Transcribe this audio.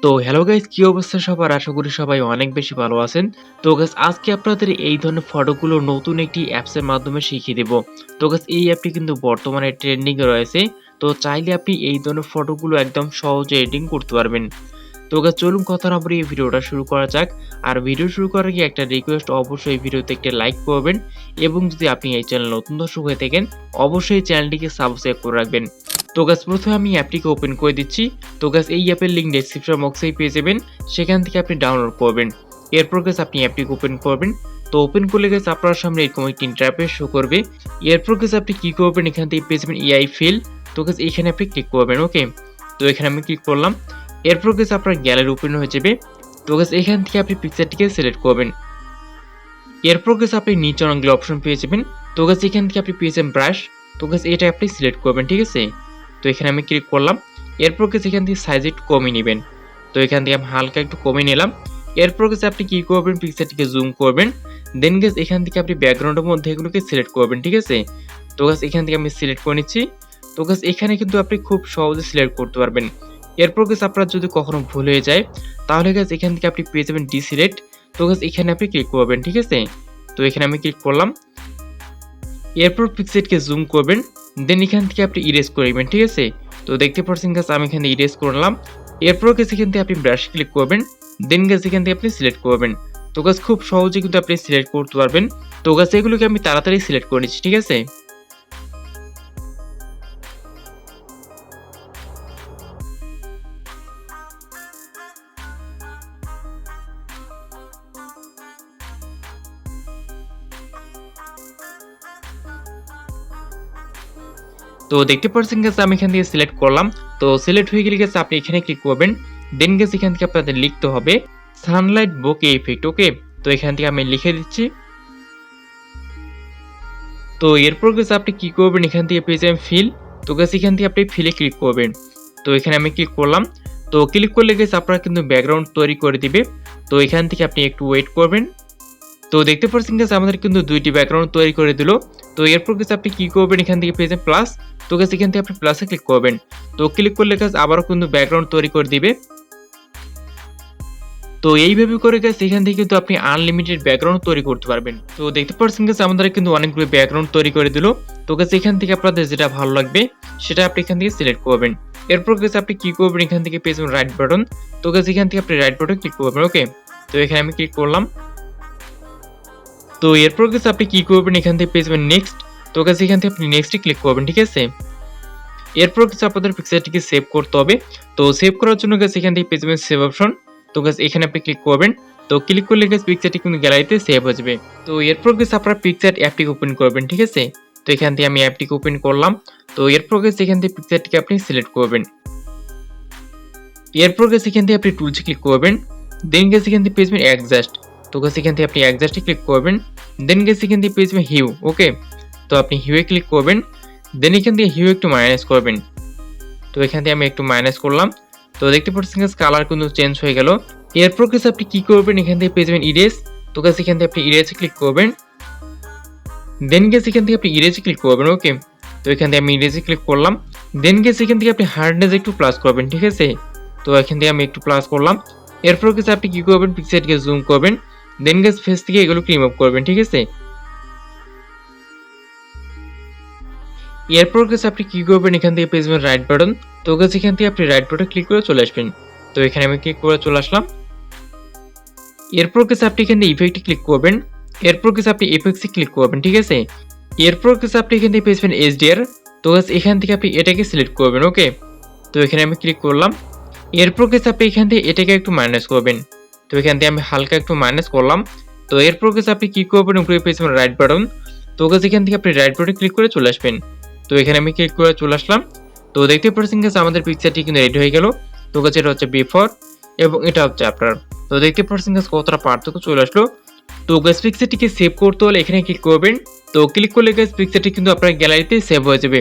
তো hello guys, কি অবস্থা সবার? আশা করি সবাই অনেক বেশি ভালো আছেন। তো গাইস, আজকে আপনাদের এই ধরনের ফটোগুলো নতুন একটি অ্যাপসের মাধ্যমে শিখিয়ে দেব। তো গাইস, এই অ্যাপটি কিন্তু বর্তমানে ট্রেন্ডিং এ রয়েছে। তো চাইলে আপনি এই ধরনের ফটোগুলো একদম সহজে এডিটিং করতে পারবেন। তো গাইস, চলুন কথা না বাড়িয়ে ভিডিওটা শুরু করা যাক। আর ভিডিও শুরু করার আগে একটা রিকোয়েস্ট, অবশ্যই ভিডিওতে একটা লাইক করবেন এবং যদি আপনি এই চ্যানেল নতুন দর্শক হয়ে থাকেন অবশ্যই চ্যানেলটিকে সাবস্ক্রাইব করে রাখবেন। তো গাইস, প্রথমে আমি অ্যাপটিকে ওপেন করে দিচ্ছি। তো গাইস, এই অ্যাপের লিংক ডেসক্রিপশন বক্সেই পেয়ে যাবেন, সেখান থেকে আপনি ডাউনলোড করবেন। এরপর গাইস আপনি অ্যাপটিকে ওপেন করবেন। তো ওপেন করলে গাইস আপনার সামনে এরকম একটি ইন্টারফেস শো করবে। এরপর গাইস আপনি কি করবেন, এখান থেকে পেয়ে যাবেন এআই ফিল। তো গাইস এখানে আপনি ক্লিক করবেন। ওকে, তো এখানে আমি ক্লিক করলাম। এরপর গাইস আপনার গ্যালারি ওপেন হয়ে যাবে। তো গাইস এখান থেকে আপনি পিকচারটিকে সিলেক্ট করবেন। এরপর গাইস আপনি নিচে অনেকগুলো অপশন পেয়ে যাবেন। তো গাইস এখান থেকে আপনি পেয়ে যাবেন ব্রাশ। তো গাইস এটা আপনি সিলেক্ট করবেন, ঠিক আছে? তো এখানে আমি ক্লিক করলাম। এরপর গাইস এখান থেকে সাইজ একটু কমিয়ে নেবেন। তো এখান থেকে আমি হালকা একটু কমিয়ে নিলাম। এরপর গাইস আপনি কি করবেন, পিকচারটিকে জুম করবেন। দেন গাইস এখান থেকে আপনি ব্যাকগ্রাউন্ডের মধ্যে এগুলোকে সিলেক্ট করবেন, ঠিক আছে? তো গাইস এখান থেকে আমি সিলেক্ট করে নিচ্ছি। তো গাইস এখানে কিন্তু আপনি খুব সহজে সিলেক্ট করতে পারবেন। এরপর গাইস আপনার যদি কখনো ভুল হয়ে যায় তাহলে গাইস এখান থেকে আপনি পেয়ে যাবেন ডিসিলেক্ট। তো গাইস এখানে আপনি ক্লিক করবেন, ঠিক আছে? তো এখানে আমি ক্লিক করলাম। এরপর পিক্সেলকে জুম করবেন। দেন এখান থেকে আপনি ইরেজ করবেন, ঠিক আছে? তো দেখতে পাচ্ছেন গাইস আমি এখানে ইরেজ করলাম। এরপর গাইস এখান থেকে আপনি ব্রাশ ক্লিক করবেন। দেন গাইস এখান থেকে আপনি সিলেক্ট করবেন। তো গাইস খুব সহজে কিন্তু আপনি সিলেক্ট করতে পারবেন। তো গাইস এগুলোকে আমি তাড়াতাড়ি সিলেক্ট করে নিচ্ছি, ঠিক আছে? তো দেখতে পাচ্ছেন গাইস আমি এখান থেকে সিলেক্ট করলাম। তো সিলেক্ট হয়ে গেলে গাইস আপনি এখানে ক্লিক করবেন। দেন গাইস এখান থেকে আপনাদের লিখতে হবে সানলাইট বোকে ইফেক্ট। ওকে, তো এখান থেকে আমি লিখে দিচ্ছি। তো এরপর গাইস আপনি কি করবেন, এখান থেকে পেয়ে যাবেন ফিল। তো গাইস এখান থেকে আপনি ফিলে ক্লিক করবেন। তো এখানে আমি ক্লিক করলাম। তো ক্লিক করলে গাইস আপনারা কিন্তু ব্যাকগ্রাউন্ড তৈরি করে দিবে। তো এখান থেকে আপনি একটু ওয়েট করবেন। তো দেখতে পাচ্ছেন গাইস আমাদের কিন্তু দুইটি ব্যাকগ্রাউন্ড তৈরি করে দিল। তো এরপর গাইস আপনি কি করবেন, এখান থেকে পেয়ে যাবেন প্লাস। তো গাইস এখান থেকে আপনি প্লাসে ক্লিক করবেন। তো ক্লিক করলে গাইস আবারও কিন্তু ব্যাকগ্রাউন্ড তৈরি করে দিবে। তো এইভাবে করে গাইস এখান থেকে কিন্তু আপনি আনলিমিটেড ব্যাকগ্রাউন্ড তৈরি করতে পারবেন। তো দেখতে পাচ্ছেন গাইস আমাদের কিন্তু অনেকগুলো ব্যাকগ্রাউন্ড তৈরি করে দিল। তো গাইস এখান থেকে আপনাদের যেটা ভালো লাগবে সেটা আপনি এখান থেকে সিলেক্ট করবেন। এরপর গাইস আপনি কি করবেন, এখান থেকে পেয়ে যাবেন রাইট বাটন। তো গাইস এখান থেকে আপনি রাইট বাটন ক্লিক করবেন। ওকে, তো এখানে আমি ক্লিক করলাম। তো এরপর গাইস আপনি কি করবেন, এখান থেকে পেয়ে যাবেন নেক্সট। তো গাইস এখান থেকে আপনি নেক্সটে ক্লিক করবেন, ঠিক আছে? এরপর গাইস আপনাদের পিকচারটিকে সেভ করতে হবে। তো সেভ করার জন্য গাইস এখান থেকে পেয়ে যাবেন সেভ অপশন। তো গাইস এখানে আপনি ক্লিক করবেন। তো ক্লিক করলে গাইস পিকচারটি কিন্তু গ্যালারিতে সেভ হয়ে যাবে। তো এরপর গাইস আপনারা পিকচার অ্যাপটিকে ওপেন করবেন, ঠিক আছে? তো এখান থেকে আমি অ্যাপটিকে ওপেন করলাম। তো এরপর গাইস এখান থেকে পিকচারটিকে আপনি সিলেক্ট করবেন। এরপর গাইস এখান থেকে আপনি টুলসে ক্লিক করবেন। দেন গাইস এখান থেকে পেয়ে যাবেন অ্যাডজাস্ট। তো গাইস এখান থেকে আপনি অ্যাডজাস্টে ক্লিক করবেন। দেন গাইস এখান থেকে পেয়ে যাবেন হিউ। ওকে, তো আপনি হিউয়ে ক্লিক করবেন। দেন এখান থেকে হিউ একটু মাইনাস করবেন। তো এখান থেকে আমি একটু মাইনাস করলাম। তো দেখতে পাচ্ছেন গাইস কালার কিন্তু চেঞ্জ হয়ে গেল। এরপর গাইস আপনি কি করবেন, এখান থেকে পেয়ে যাবেন ইরেজ। তো গাইস এখান থেকে আপনি ইরেজে ক্লিক করবেন। দেন গাইস এখান থেকে আপনি ইরেজে ক্লিক করবেন। ওকে, তো এখান থেকে আমি ইরেজে ক্লিক করলাম। দেন গাইস এখান থেকে আপনি হার্ডনেস একটু প্লাস করবেন, ঠিক আছে? তো এখান থেকে আমি একটু প্লাস করলাম। এরপর গাইস আপনি কি করবেন, পিকচারটিকে জুম করবেন। দেন গাইস ফেস থেকে এগুলোকে রিমুভ করবেন, ঠিক আছে? এরপর গাইস আপনি কি করবেন, এখান থেকে পেয়ে যাবেন রাইট বাটন। তো গাইস এখান থেকে আপনি রাইট বাটন ক্লিক করে চলে আসবেন। তো এখানে আমি ক্লিক করে চলে আসলাম। এরপর গাইস আপনি এখানে ইফেক্টে ক্লিক করবেন। এরপর গাইস আপনি ইফেক্টসে ক্লিক করবেন, ঠিক আছে? এরপর গাইস আপনি এখান থেকে পেয়ে যাবেন এইচডিআর। তো গাইস এখান থেকে আপনি এটাকে সিলেক্ট করবেন। ওকে, তো এখানে আমি ক্লিক করলাম। এরপর গাইস আপনি এখান থেকে এটাকে একটু মাইনাস করবেন। তো এখান থেকে আমি হালকা একটু মাইনাস করলাম। তো এরপর গাইস আপনি কি করবেন, উপরে পেয়ে যাবেন রাইট বাটন। তো গাইস এখান থেকে আপনি রাইট বাটনে ক্লিক করে চলে আসবেন। তো এখানে আমি ক্লিক করে চলে আসলাম। তো দেখতে পাচ্ছেন গাইস আমাদের পিকচারটি কিন্তু রেডি হয়ে গেল। তো গাইস এটা হচ্ছে বিফোর এবং এটা হচ্ছে আফটার। তো দেখতে পাচ্ছেন গাইস কতটা পার্থক্য চলে আসলো। তো গাইস পিকচারটিকে সেভ করতে হলে এখানে ক্লিক করবেন। তো ক্লিক করলে গাইস পিকচারটি কিন্তু আপনার গ্যালারিতে সেভ হয়ে যাবে।